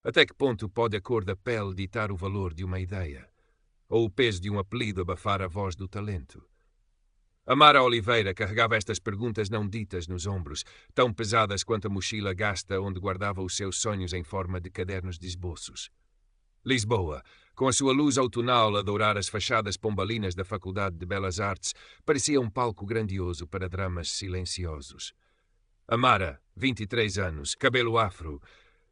Até que ponto pode a cor da pele ditar o valor de uma ideia? Ou o peso de um apelido abafar a voz do talento? Amara Oliveira carregava estas perguntas não ditas nos ombros, tão pesadas quanto a mochila gasta onde guardava os seus sonhos em forma de cadernos de esboços. Lisboa, com a sua luz outonal a dourar as fachadas pombalinas da Faculdade de Belas Artes, parecia um palco grandioso para dramas silenciosos. Amara, 23 anos, cabelo afro,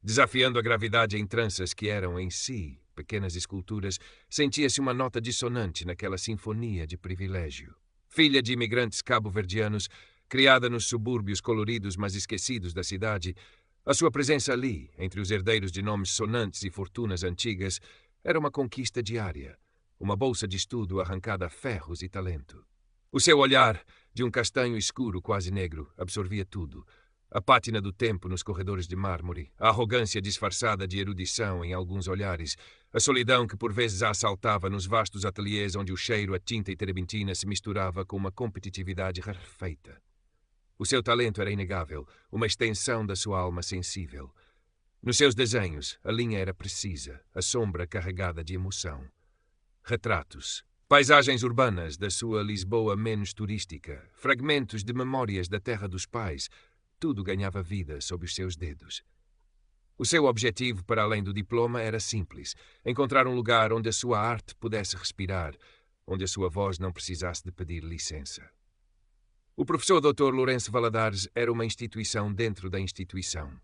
desafiando a gravidade em tranças que eram, em si, pequenas esculturas, sentia-se uma nota dissonante naquela sinfonia de privilégio. Filha de imigrantes cabo-verdianos, criada nos subúrbios coloridos mas esquecidos da cidade, a sua presença ali, entre os herdeiros de nomes sonantes e fortunas antigas, era uma conquista diária, uma bolsa de estudo arrancada a ferros e talento. O seu olhar, de um castanho escuro quase negro, absorvia tudo. A pátina do tempo nos corredores de mármore, a arrogância disfarçada de erudição em alguns olhares, a solidão que por vezes a assaltava nos vastos ateliês onde o cheiro a tinta e terebentina se misturava com uma competitividade rarefeita. O seu talento era inegável, uma extensão da sua alma sensível. Nos seus desenhos, a linha era precisa, a sombra carregada de emoção. Retratos, paisagens urbanas da sua Lisboa menos turística, fragmentos de memórias da terra dos pais, tudo ganhava vida sob os seus dedos. O seu objetivo, para além do diploma, era simples: encontrar um lugar onde a sua arte pudesse respirar, onde a sua voz não precisasse de pedir licença. O professor Dr. Lourenço Valadares era uma instituição dentro da instituição.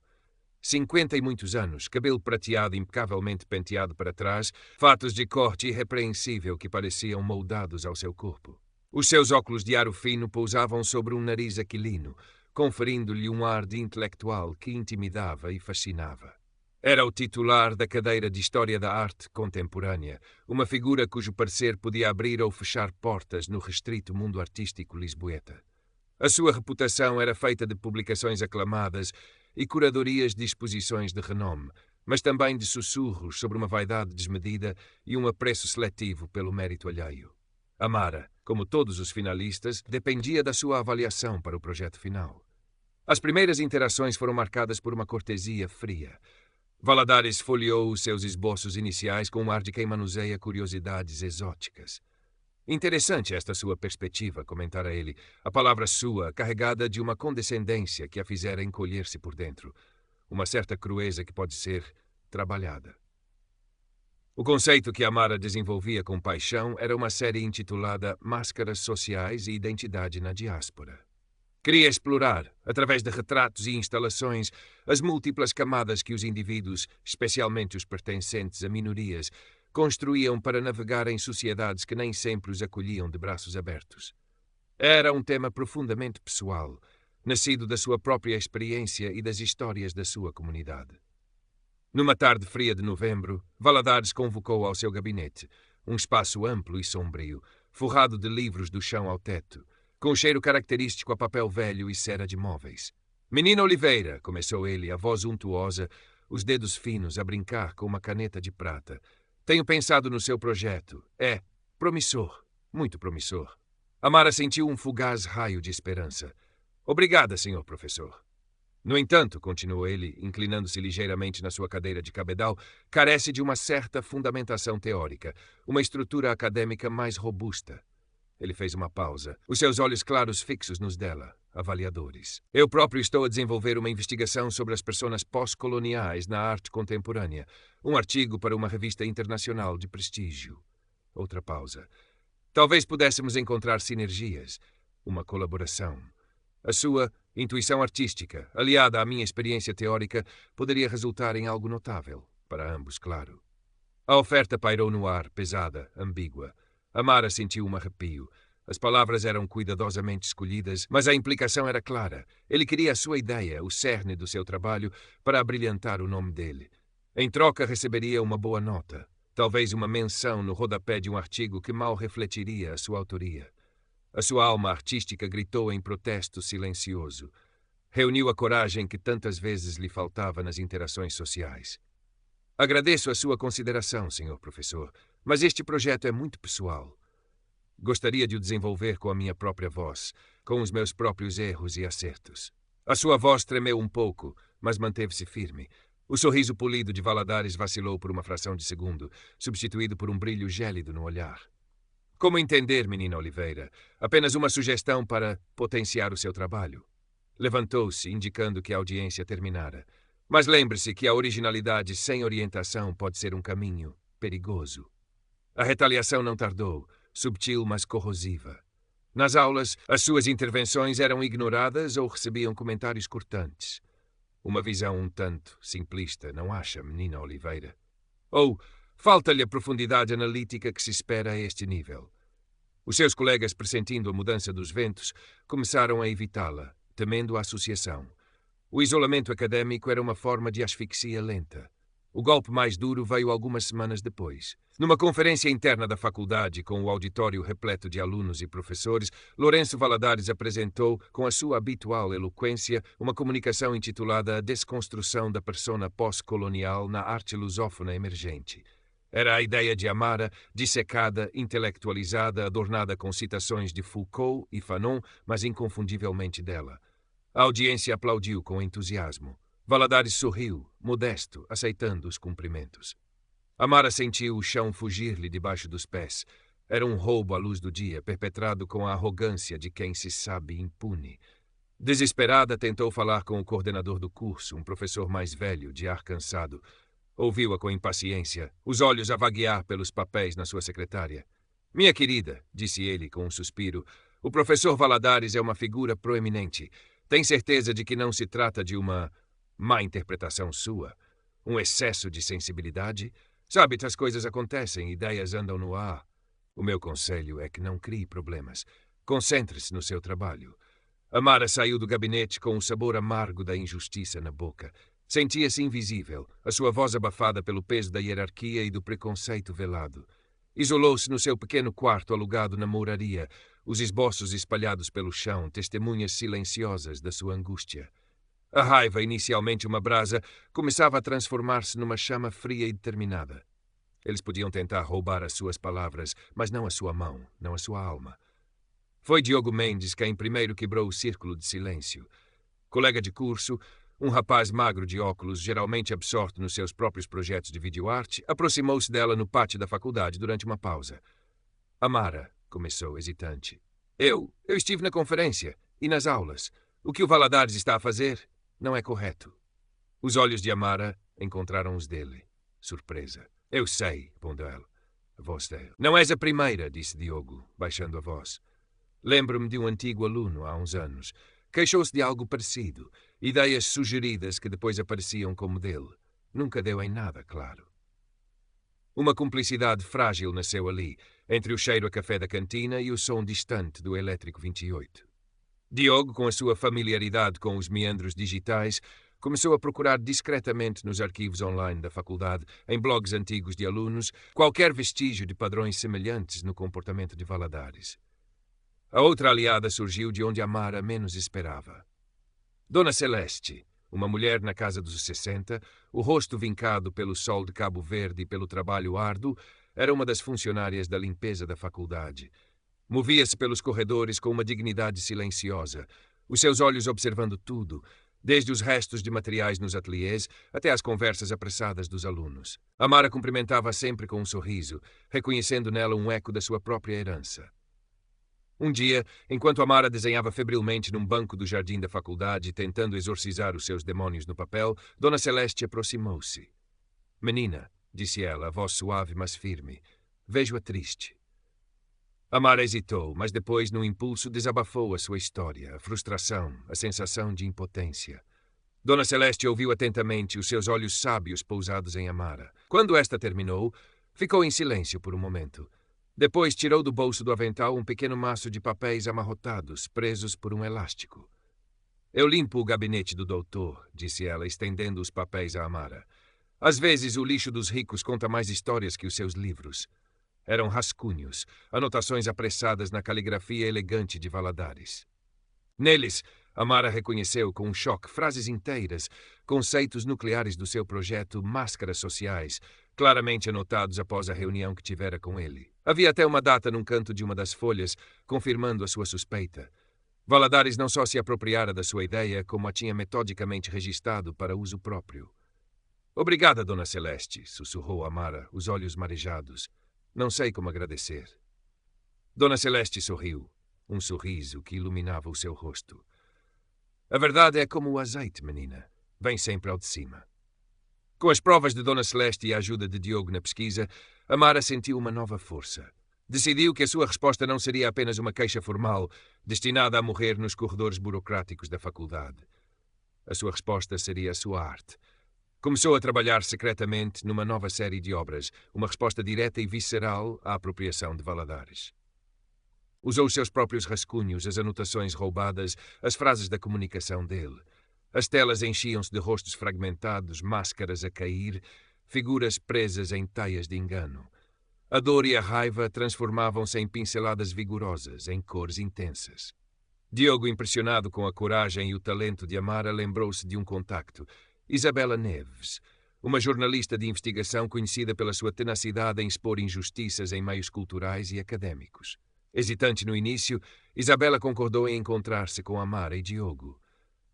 50 e muitos anos, cabelo prateado impecavelmente penteado para trás, fatos de corte irrepreensível que pareciam moldados ao seu corpo. Os seus óculos de aro fino pousavam sobre um nariz aquilino, conferindo-lhe um ar de intelectual que intimidava e fascinava. Era o titular da cadeira de História da Arte Contemporânea, uma figura cujo parecer podia abrir ou fechar portas no restrito mundo artístico lisboeta. A sua reputação era feita de publicações aclamadas e curadorias de exposições de renome, mas também de sussurros sobre uma vaidade desmedida e um apreço seletivo pelo mérito alheio. Amara, como todos os finalistas, dependia da sua avaliação para o projeto final. As primeiras interações foram marcadas por uma cortesia fria. Valadares folheou os seus esboços iniciais com um ar de quem manuseia curiosidades exóticas. Interessante esta sua perspectiva, comentara ele, a palavra sua carregada de uma condescendência que a fizera encolher-se por dentro, uma certa crueza que pode ser trabalhada. O conceito que Amara desenvolvia com paixão era uma série intitulada Máscaras Sociais e Identidade na Diáspora. Queria explorar, através de retratos e instalações, as múltiplas camadas que os indivíduos, especialmente os pertencentes a minorias, construíam para navegar em sociedades que nem sempre os acolhiam de braços abertos. Era um tema profundamente pessoal, nascido da sua própria experiência e das histórias da sua comunidade. Numa tarde fria de novembro, Valadares convocou ao seu gabinete, um espaço amplo e sombrio, forrado de livros do chão ao teto, com um cheiro característico a papel velho e cera de móveis. Menina Oliveira, começou ele, a voz untuosa, os dedos finos a brincar com uma caneta de prata. Tenho pensado no seu projeto. É promissor, muito promissor. Amara sentiu um fugaz raio de esperança. Obrigada, senhor professor. No entanto, continuou ele, inclinando-se ligeiramente na sua cadeira de cabedal, carece de uma certa fundamentação teórica, uma estrutura acadêmica mais robusta. Ele fez uma pausa, os seus olhos claros fixos nos dela, avaliadores. Eu próprio estou a desenvolver uma investigação sobre as personas pós-coloniais na arte contemporânea, um artigo para uma revista internacional de prestígio. Outra pausa. Talvez pudéssemos encontrar sinergias, uma colaboração. A sua intuição artística, aliada à minha experiência teórica, poderia resultar em algo notável, para ambos, claro. A oferta pairou no ar, pesada, ambígua. Amara sentiu um arrepio. As palavras eram cuidadosamente escolhidas, mas a implicação era clara. Ele queria a sua ideia, o cerne do seu trabalho, para abrilhantar o nome dele. Em troca, receberia uma boa nota, talvez uma menção no rodapé de um artigo que mal refletiria a sua autoria. A sua alma artística gritou em protesto silencioso. Reuniu a coragem que tantas vezes lhe faltava nas interações sociais. Agradeço a sua consideração, senhor professor, mas este projeto é muito pessoal. Gostaria de o desenvolver com a minha própria voz, com os meus próprios erros e acertos. A sua voz tremeu um pouco, mas manteve-se firme. O sorriso polido de Valadares vacilou por uma fração de segundo, substituído por um brilho gélido no olhar. Como entender, menina Oliveira? Apenas uma sugestão para potenciar o seu trabalho. Levantou-se, indicando que a audiência terminara. Mas lembre-se que a originalidade sem orientação pode ser um caminho perigoso. A retaliação não tardou, subtil mas corrosiva. Nas aulas, as suas intervenções eram ignoradas ou recebiam comentários cortantes. Uma visão um tanto simplista, não acha, menina Oliveira? Ou falta-lhe a profundidade analítica que se espera a este nível? Os seus colegas, pressentindo a mudança dos ventos, começaram a evitá-la, temendo a associação. O isolamento académico era uma forma de asfixia lenta. O golpe mais duro veio algumas semanas depois. Numa conferência interna da faculdade, com o auditório repleto de alunos e professores, Lourenço Valadares apresentou, com a sua habitual eloquência, uma comunicação intitulada A Desconstrução da Persona Pós-Colonial na Arte Lusófona Emergente. Era a ideia de Amara, dissecada, intelectualizada, adornada com citações de Foucault e Fanon, mas inconfundivelmente dela. A audiência aplaudiu com entusiasmo. Valadares sorriu, modesto, aceitando os cumprimentos. Amara sentiu o chão fugir-lhe debaixo dos pés. Era um roubo à luz do dia, perpetrado com a arrogância de quem se sabe impune. Desesperada, tentou falar com o coordenador do curso, um professor mais velho, de ar cansado. Ouviu-a com impaciência, os olhos a vaguear pelos papéis na sua secretária. Minha querida, disse ele com um suspiro, o professor Valadares é uma figura proeminente. Tem certeza de que não se trata de uma má interpretação sua? Um excesso de sensibilidade? Sabe, as coisas acontecem, ideias andam no ar. O meu conselho é que não crie problemas. Concentre-se no seu trabalho. Amara saiu do gabinete com o sabor amargo da injustiça na boca. Sentia-se invisível, a sua voz abafada pelo peso da hierarquia e do preconceito velado. Isolou-se no seu pequeno quarto alugado na mouraria, os esboços espalhados pelo chão, testemunhas silenciosas da sua angústia. A raiva, inicialmente uma brasa, começava a transformar-se numa chama fria e determinada. Eles podiam tentar roubar as suas palavras, mas não a sua mão, não a sua alma. Foi Diogo Mendes quem primeiro quebrou o círculo de silêncio. Colega de curso, um rapaz magro de óculos, geralmente absorto nos seus próprios projetos de videoarte, aproximou-se dela no pátio da faculdade durante uma pausa. Amara, começou, hesitante. Eu estive na conferência e nas aulas. O que o Valadares está a fazer não é correto. Os olhos de Amara encontraram os dele. Surpresa. Eu sei, respondeu ela. A voz dele. Não és a primeira, disse Diogo, baixando a voz. Lembro-me de um antigo aluno há uns anos. Queixou-se de algo parecido. Ideias sugeridas que depois apareciam como dele. Nunca deu em nada, claro. Uma cumplicidade frágil nasceu ali, entre o cheiro a café da cantina e o som distante do elétrico 28. Diogo, com a sua familiaridade com os meandros digitais, começou a procurar discretamente nos arquivos online da faculdade, em blogs antigos de alunos, qualquer vestígio de padrões semelhantes no comportamento de Valadares. A outra aliada surgiu de onde Amara menos esperava. Dona Celeste, uma mulher na casa dos 60, o rosto vincado pelo sol de Cabo Verde e pelo trabalho árduo, era uma das funcionárias da limpeza da faculdade. Movia-se pelos corredores com uma dignidade silenciosa, os seus olhos observando tudo, desde os restos de materiais nos ateliês até as conversas apressadas dos alunos. Amara cumprimentava sempre com um sorriso, reconhecendo nela um eco da sua própria herança. Um dia, enquanto Amara desenhava febrilmente num banco do jardim da faculdade, tentando exorcizar os seus demônios no papel, Dona Celeste aproximou-se. Menina, disse ela, a voz suave mas firme, vejo-a triste. Amara hesitou, mas depois, num impulso, desabafou a sua história, a frustração, a sensação de impotência. Dona Celeste ouviu atentamente, os seus olhos sábios pousados em Amara. Quando esta terminou, ficou em silêncio por um momento. Depois tirou do bolso do avental um pequeno maço de papéis amarrotados, presos por um elástico. Eu limpo o gabinete do doutor, disse ela, estendendo os papéis a Amara. Às vezes o lixo dos ricos conta mais histórias que os seus livros. Eram rascunhos, anotações apressadas na caligrafia elegante de Valadares. Neles, Amara reconheceu com um choque frases inteiras, conceitos nucleares do seu projeto Máscaras Sociais, claramente anotados após a reunião que tivera com ele. Havia até uma data num canto de uma das folhas, confirmando a sua suspeita. Valadares não só se apropriara da sua ideia, como a tinha metodicamente registado para uso próprio. Obrigada, Dona Celeste, sussurrou Amara, os olhos marejados. Não sei como agradecer. Dona Celeste sorriu, um sorriso que iluminava o seu rosto. A verdade é como o azeite, menina. Vem sempre ao de cima. Com as provas de Dona Celeste e a ajuda de Diogo na pesquisa, Amara sentiu uma nova força. Decidiu que a sua resposta não seria apenas uma queixa formal, destinada a morrer nos corredores burocráticos da faculdade. A sua resposta seria a sua arte. Começou a trabalhar secretamente numa nova série de obras, uma resposta direta e visceral à apropriação de Valadares. Usou os seus próprios rascunhos, as anotações roubadas, as frases da comunicação dele. As telas enchiam-se de rostos fragmentados, máscaras a cair, figuras presas em teias de engano. A dor e a raiva transformavam-se em pinceladas vigorosas, em cores intensas. Diogo, impressionado com a coragem e o talento de Amara, lembrou-se de um contacto. Isabela Neves, uma jornalista de investigação conhecida pela sua tenacidade em expor injustiças em meios culturais e académicos. Hesitante no início, Isabela concordou em encontrar-se com Amara e Diogo.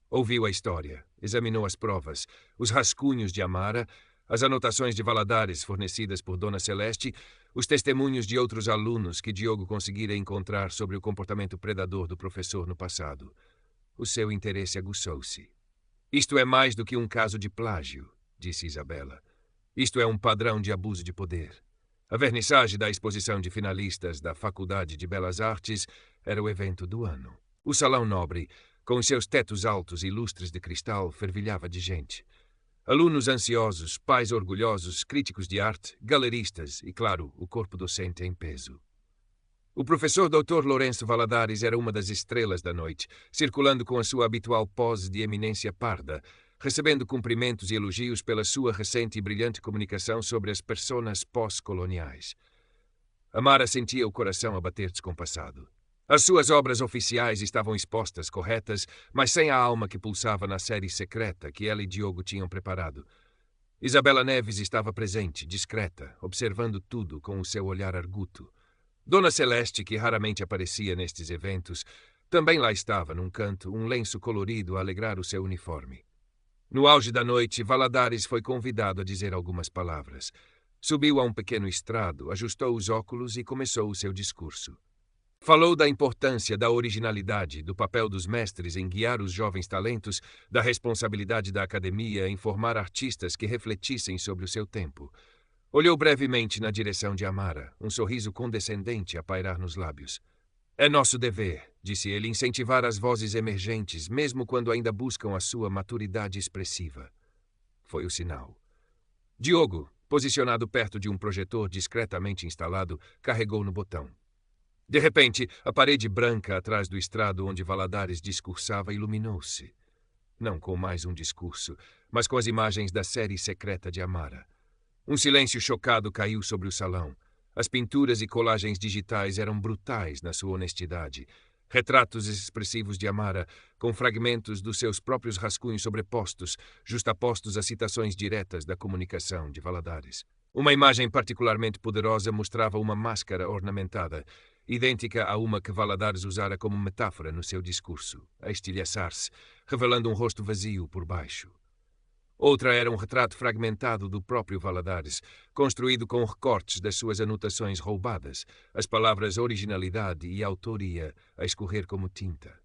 Ouviu a história, examinou as provas, os rascunhos de Amara, as anotações de Valadares fornecidas por Dona Celeste, os testemunhos de outros alunos que Diogo conseguira encontrar sobre o comportamento predador do professor no passado. O seu interesse aguçou-se. Isto é mais do que um caso de plágio, disse Isabela. Isto é um padrão de abuso de poder. A vernissagem da exposição de finalistas da Faculdade de Belas Artes era o evento do ano. O Salão Nobre, com os seus tetos altos e lustres de cristal, fervilhava de gente. Alunos ansiosos, pais orgulhosos, críticos de arte, galeristas e, claro, o corpo docente em peso. O professor Dr. Lourenço Valadares era uma das estrelas da noite, circulando com a sua habitual pose de eminência parda, recebendo cumprimentos e elogios pela sua recente e brilhante comunicação sobre as personas pós-coloniais. Amara sentia o coração a bater descompassado. As suas obras oficiais estavam expostas, corretas, mas sem a alma que pulsava na série secreta que ela e Diogo tinham preparado. Isabela Neves estava presente, discreta, observando tudo com o seu olhar arguto. Dona Celeste, que raramente aparecia nestes eventos, também lá estava, num canto, um lenço colorido a alegrar o seu uniforme. No auge da noite, Valadares foi convidado a dizer algumas palavras. Subiu a um pequeno estrado, ajustou os óculos e começou o seu discurso. Falou da importância da originalidade, do papel dos mestres em guiar os jovens talentos, da responsabilidade da academia em formar artistas que refletissem sobre o seu tempo. Olhou brevemente na direção de Amara, um sorriso condescendente a pairar nos lábios. É nosso dever, disse ele, incentivar as vozes emergentes, mesmo quando ainda buscam a sua maturidade expressiva. Foi o sinal. Diogo, posicionado perto de um projetor discretamente instalado, carregou no botão. De repente, a parede branca atrás do estrado onde Valadares discursava iluminou-se. Não com mais um discurso, mas com as imagens da série secreta de Amara. Um silêncio chocado caiu sobre o salão. As pinturas e colagens digitais eram brutais na sua honestidade. Retratos expressivos de Amara, com fragmentos dos seus próprios rascunhos sobrepostos, justapostos a citações diretas da comunicação de Valadares. Uma imagem particularmente poderosa mostrava uma máscara ornamentada, idêntica a uma que Valadares usara como metáfora no seu discurso, a estilhaçar-se, revelando um rosto vazio por baixo. Outra era um retrato fragmentado do próprio Valadares, construído com recortes das suas anotações roubadas, as palavras originalidade e autoria a escorrer como tinta.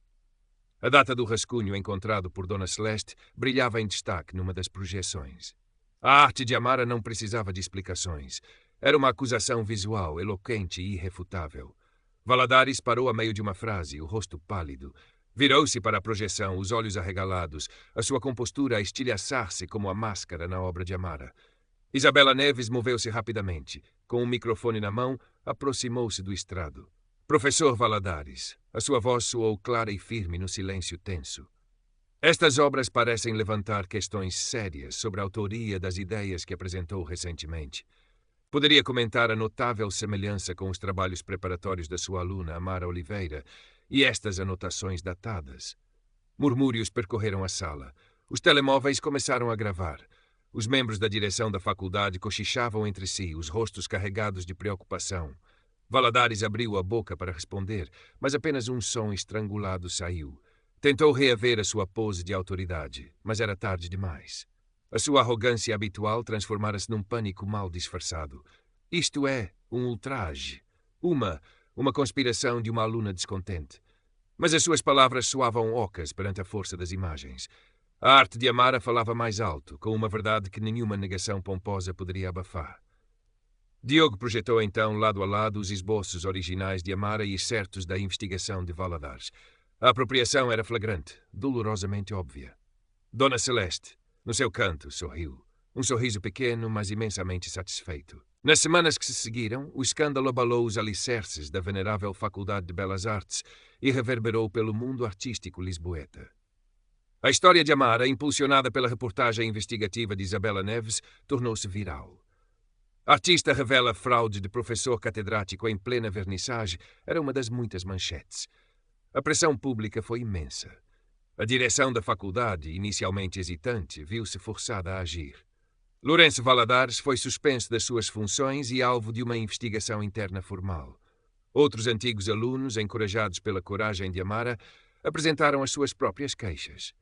A data do rascunho encontrado por Dona Celeste brilhava em destaque numa das projeções. A arte de Amara não precisava de explicações. Era uma acusação visual, eloquente e irrefutável. Valadares parou a meio de uma frase, o rosto pálido. Virou-se para a projeção, os olhos arregalados, a sua compostura a estilhaçar-se como a máscara na obra de Amara. Isabela Neves moveu-se rapidamente. Com um microfone na mão, aproximou-se do estrado. Professor Valadares, a sua voz soou clara e firme no silêncio tenso. Estas obras parecem levantar questões sérias sobre a autoria das ideias que apresentou recentemente. Poderia comentar a notável semelhança com os trabalhos preparatórios da sua aluna Amara Oliveira e estas anotações datadas. Murmúrios percorreram a sala. Os telemóveis começaram a gravar. Os membros da direção da faculdade cochichavam entre si, os rostos carregados de preocupação. Valadares abriu a boca para responder, mas apenas um som estrangulado saiu. Tentou reaver a sua pose de autoridade, mas era tarde demais. A sua arrogância habitual transformara-se num pânico mal disfarçado. Isto é, um ultraje. Uma conspiração de uma aluna descontente. Mas as suas palavras soavam ocas perante a força das imagens. A arte de Amara falava mais alto, com uma verdade que nenhuma negação pomposa poderia abafar. Diogo projetou então lado a lado os esboços originais de Amara e excertos da investigação de Valadares. A apropriação era flagrante, dolorosamente óbvia. Dona Celeste, no seu canto, sorriu. Um sorriso pequeno, mas imensamente satisfeito. Nas semanas que se seguiram, o escândalo abalou os alicerces da venerável Faculdade de Belas Artes e reverberou pelo mundo artístico lisboeta. A história de Amara, impulsionada pela reportagem investigativa de Isabela Neves, tornou-se viral. Artista revela fraude de professor catedrático em plena vernissage era uma das muitas manchetes. A pressão pública foi imensa. A direção da faculdade, inicialmente hesitante, viu-se forçada a agir. Lourenço Valadares foi suspenso das suas funções e alvo de uma investigação interna formal. Outros antigos alunos, encorajados pela coragem de Amara, apresentaram as suas próprias queixas.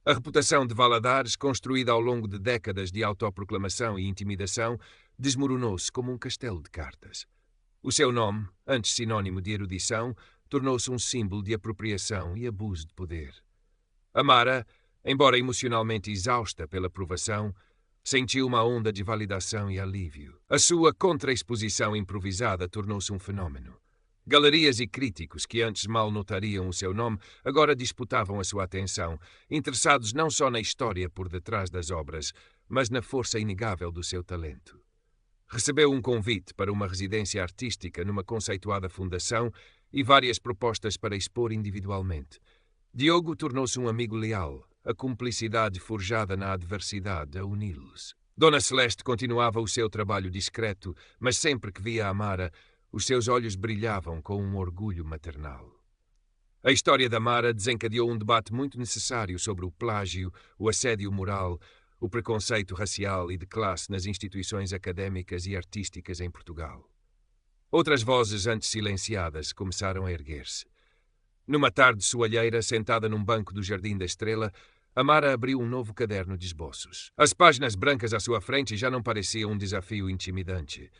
A reputação de Valadares, construída ao longo de décadas de autoproclamação e intimidação, desmoronou-se como um castelo de cartas. O seu nome, antes sinônimo de erudição, tornou-se um símbolo de apropriação e abuso de poder. Amara, embora emocionalmente exausta pela provação, sentiu uma onda de validação e alívio. A sua contraexposição improvisada tornou-se um fenómeno. Galerias e críticos que antes mal notariam o seu nome agora disputavam a sua atenção, interessados não só na história por detrás das obras, mas na força inegável do seu talento. Recebeu um convite para uma residência artística numa conceituada fundação e várias propostas para expor individualmente. Diogo tornou-se um amigo leal, a cumplicidade forjada na adversidade a uni-los. Dona Celeste continuava o seu trabalho discreto, mas sempre que via Amara, os seus olhos brilhavam com um orgulho maternal. A história da Amara desencadeou um debate muito necessário sobre o plágio, o assédio moral, o preconceito racial e de classe nas instituições académicas e artísticas em Portugal. Outras vozes antes silenciadas começaram a erguer-se. Numa tarde soalheira, sentada num banco do Jardim da Estrela, Amara abriu um novo caderno de esboços. As páginas brancas à sua frente já não pareciam um desafio intimidante,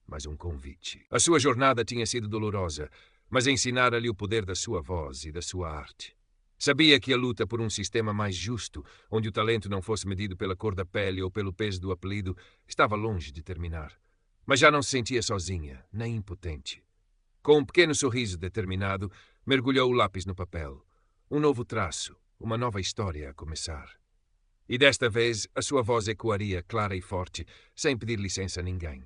mas um convite. A sua jornada tinha sido dolorosa, mas ensinara-lhe o poder da sua voz e da sua arte. Sabia que a luta por um sistema mais justo, onde o talento não fosse medido pela cor da pele ou pelo peso do apelido, estava longe de terminar. Mas já não se sentia sozinha, nem impotente. Com um pequeno sorriso determinado, mergulhou o lápis no papel. Um novo traço, uma nova história a começar. E desta vez a sua voz ecoaria clara e forte, sem pedir licença a ninguém.